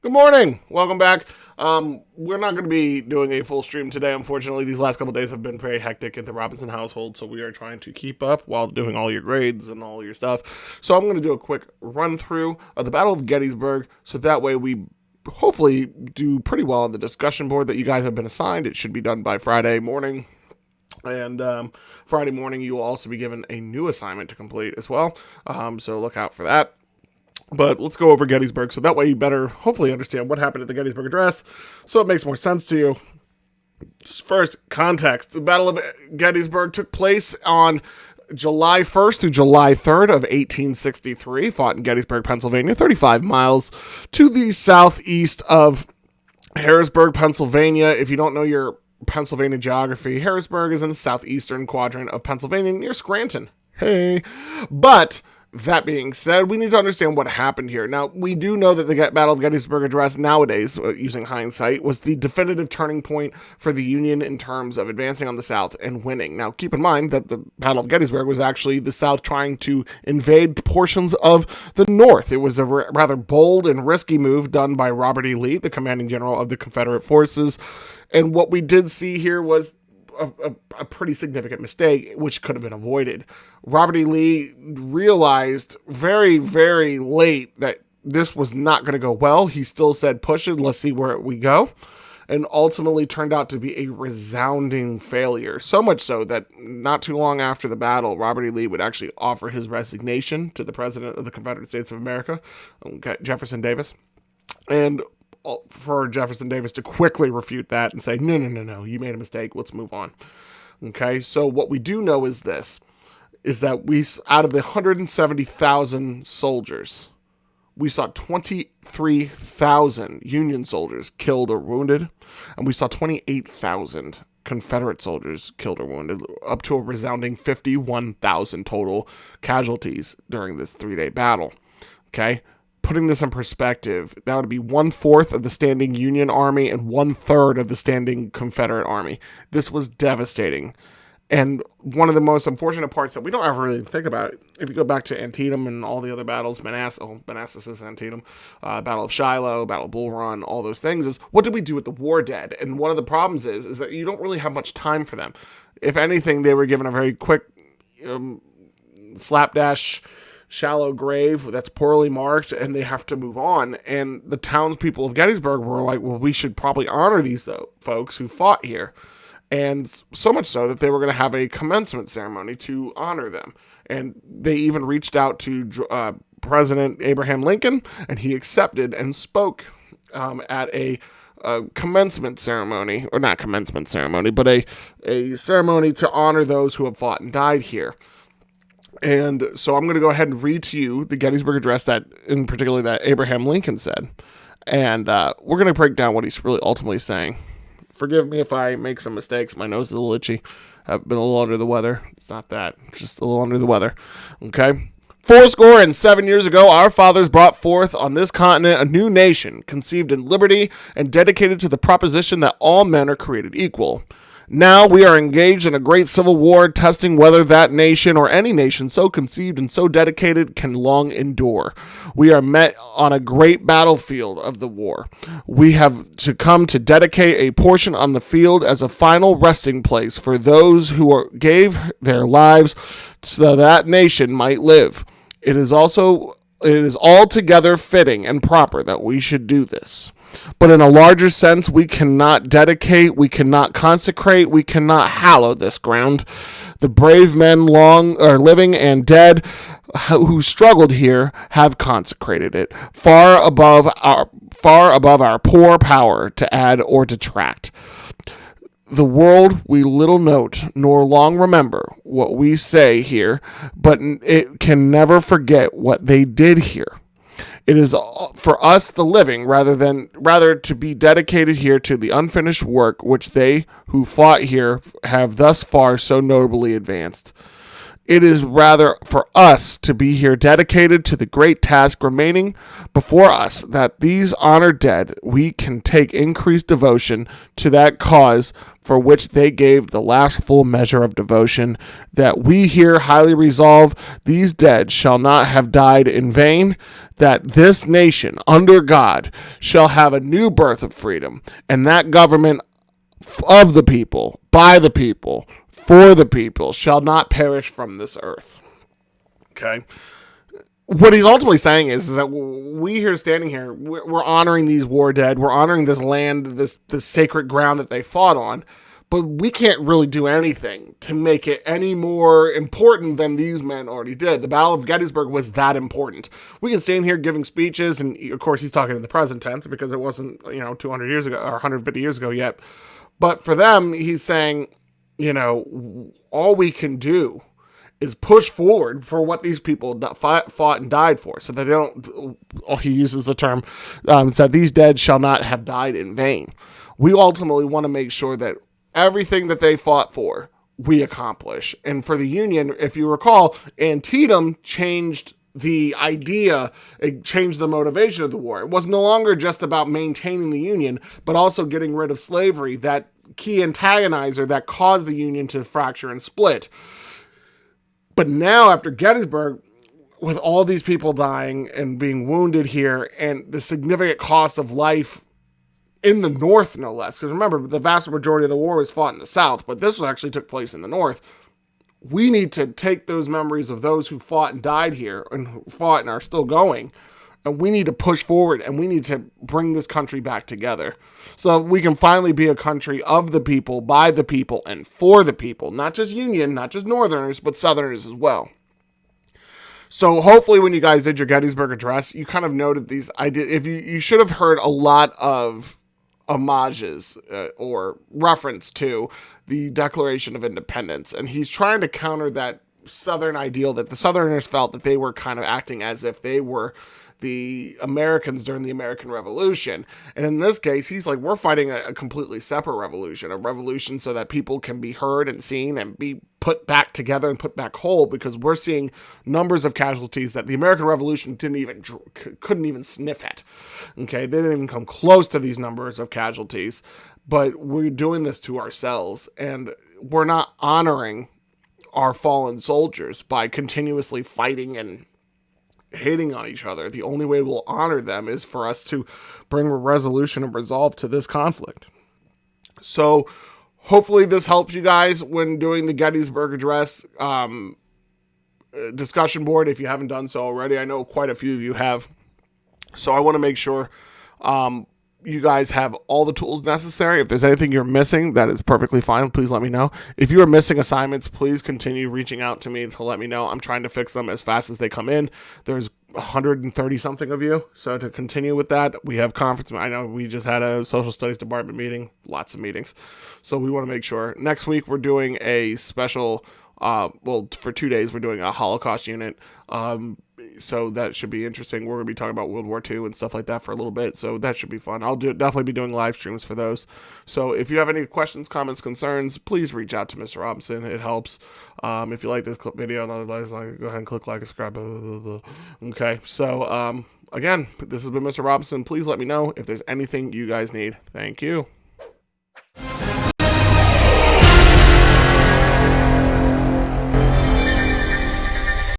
Good morning. Welcome back. We're not going to be doing a full stream today. Unfortunately, these last couple days have been very hectic in the Robinson household, so we are trying to keep up while doing all your grades and all your stuff. So I'm going to do a quick run through of the Battle of Gettysburg, so that way we hopefully do pretty well on the discussion board that you guys have been assigned. It should be done by Friday morning. And Friday morning, you will also be given a new assignment to complete as well. So look out for that. But let's go over Gettysburg, so that way you better hopefully understand what happened at the Gettysburg Address, so it makes more sense to you. First, context. The Battle of Gettysburg took place on July 1st through July 3rd of 1863, fought in Gettysburg, Pennsylvania, 35 miles to the southeast of Harrisburg, Pennsylvania. If you don't know your Pennsylvania geography, Harrisburg is in the southeastern quadrant of Pennsylvania near Scranton. Hey. But that being said, we need to understand what happened here. Now, we do know that the Battle of Gettysburg Address nowadays, using hindsight, was the definitive turning point for the Union in terms of advancing on the South and winning. Now, keep in mind that the Battle of Gettysburg was actually the South trying to invade portions of the North. It was a rather bold and risky move done by Robert E. Lee, the commanding general of the Confederate forces. And what we did see here was a pretty significant mistake, which could have been avoided. Robert E. Lee realized very, very late that this was not going to go well. He still said, push it, let's see where we go. And ultimately turned out to be a resounding failure. So much so that not too long after the battle, Robert E. Lee would actually offer his resignation to the President of the Confederate States of America, Jefferson Davis. And for Jefferson Davis to quickly refute that and say, no, you made a mistake, let's move on. Okay, so what we do know is this, is that out of the 170,000 soldiers, we saw 23,000 Union soldiers killed or wounded, and we saw 28,000 Confederate soldiers killed or wounded, up to a resounding 51,000 total casualties during this 3-day battle. Okay, putting this in perspective, that would be 1/4 of the standing Union Army and 1/3 of the standing Confederate Army. This was devastating. And one of the most unfortunate parts that we don't ever really think about, if you go back to Antietam and all the other battles, Manassas is Antietam, Battle of Shiloh, Battle of Bull Run, all those things, is what did we do with the war dead? And one of the problems is that you don't really have much time for them. If anything, they were given a very quick slapdash shallow grave that's poorly marked, and they have to move on. And the townspeople of Gettysburg were like, well, we should probably honor these folks who fought here. And so much so that they were going to have a commencement ceremony to honor them. And they even reached out to President Abraham Lincoln, and he accepted and spoke at a commencement ceremony, or not commencement ceremony, but a ceremony to honor those who have fought and died here. And so I'm going to go ahead and read to you the Gettysburg Address that Abraham Lincoln said. And we're going to break down what he's really ultimately saying. Forgive me if I make some mistakes. My nose is a little itchy. I've been a little under the weather. It's not that. It's just a little under the weather. Okay? 7 years ago, our fathers brought forth on this continent a new nation, conceived in liberty and dedicated to the proposition that all men are created equal. Now we are engaged in a great civil war, testing whether that nation or any nation so conceived and so dedicated can long endure. We are met on a great battlefield of the war. We have to come to dedicate a portion on the field as a final resting place for those who gave their lives so that nation might live. It is altogether fitting and proper that we should do this. But in a larger sense, we cannot dedicate, we cannot consecrate, we cannot hallow this ground. The brave men living and dead who struggled here have consecrated it, far above our poor power to add or detract. The world we little note nor long remember what we say here, but it can never forget what they did here. It is for us the living, rather to be dedicated here to the unfinished work which they who fought here have thus far so nobly advanced. It is rather for us to be here dedicated to the great task remaining before us, that these honored dead we can take increased devotion to that cause for which they gave the last full measure of devotion, that we here highly resolve these dead shall not have died in vain, that this nation, under God, shall have a new birth of freedom, and that government of the people, by the people, for the people, shall not perish from this earth. Okay? What he's ultimately saying is that we here standing here, we're honoring these war dead, we're honoring this land, this sacred ground that they fought on, but we can't really do anything to make it any more important than these men already did. The Battle of Gettysburg was that important. We can stand here giving speeches, and of course he's talking in the present tense because it wasn't, 200 years ago or 150 years ago yet. But for them, he's saying, all we can do is push forward for what these people fought and died for, so that they don't, he uses the term, that these dead shall not have died in vain. We ultimately want to make sure that everything that they fought for, we accomplish. And for the Union, if you recall, Antietam changed the idea, it changed the motivation of the war. It was no longer just about maintaining the Union, but also getting rid of slavery, that key antagonizer that caused the Union to fracture and split. But now, after Gettysburg, with all these people dying and being wounded here, and the significant cost of life in the North, no less, because remember, the vast majority of the war was fought in the South, but this actually took place in the North. We need to take those memories of those who fought and died here, and who fought and are still going, and we need to push forward, and we need to bring this country back together, so we can finally be a country of the people, by the people, and for the people. Not just Union, not just Northerners, but Southerners as well. So hopefully when you guys did your Gettysburg Address, you kind of noted these ideas. If you should have heard a lot of homages or reference to the Declaration of Independence. And he's trying to counter that Southern ideal that the Southerners felt that they were kind of acting as if they were the Americans during the American Revolution. And in this case, he's like, we're fighting a completely separate revolution, a revolution so that people can be heard and seen and be put back together and put back whole, because we're seeing numbers of casualties that the American Revolution couldn't even sniff at. Okay, they didn't even come close to these numbers of casualties, but we're doing this to ourselves, and we're not honoring our fallen soldiers by continuously fighting and hating on each other. The only way we'll honor them is for us to bring a resolution and resolve to this conflict. So hopefully this helps you guys when doing the Gettysburg Address discussion board, if you haven't done so already. I know quite a few of you have. So I want to make sure you guys have all the tools necessary. If there's anything you're missing, that is perfectly fine. Please let me know. If you are missing assignments, please continue reaching out to me to let me know. I'm trying to fix them as fast as they come in. There's 130 something of you. So to continue with that, we have conference. I know we just had a social studies department meeting, lots of meetings. So we want to make sure next week we're doing a special, for 2 days, we're doing a Holocaust unit. So that should be interesting. We're going to be talking about World War II and stuff like that for a little bit. So that should be fun. I'll definitely be doing live streams for those. So if you have any questions, comments, concerns, please reach out to Mr. Robinson. It helps. If you like this video, go ahead and click like and subscribe. Blah, blah, blah. Okay. So, again, this has been Mr. Robinson. Please let me know if there's anything you guys need. Thank you.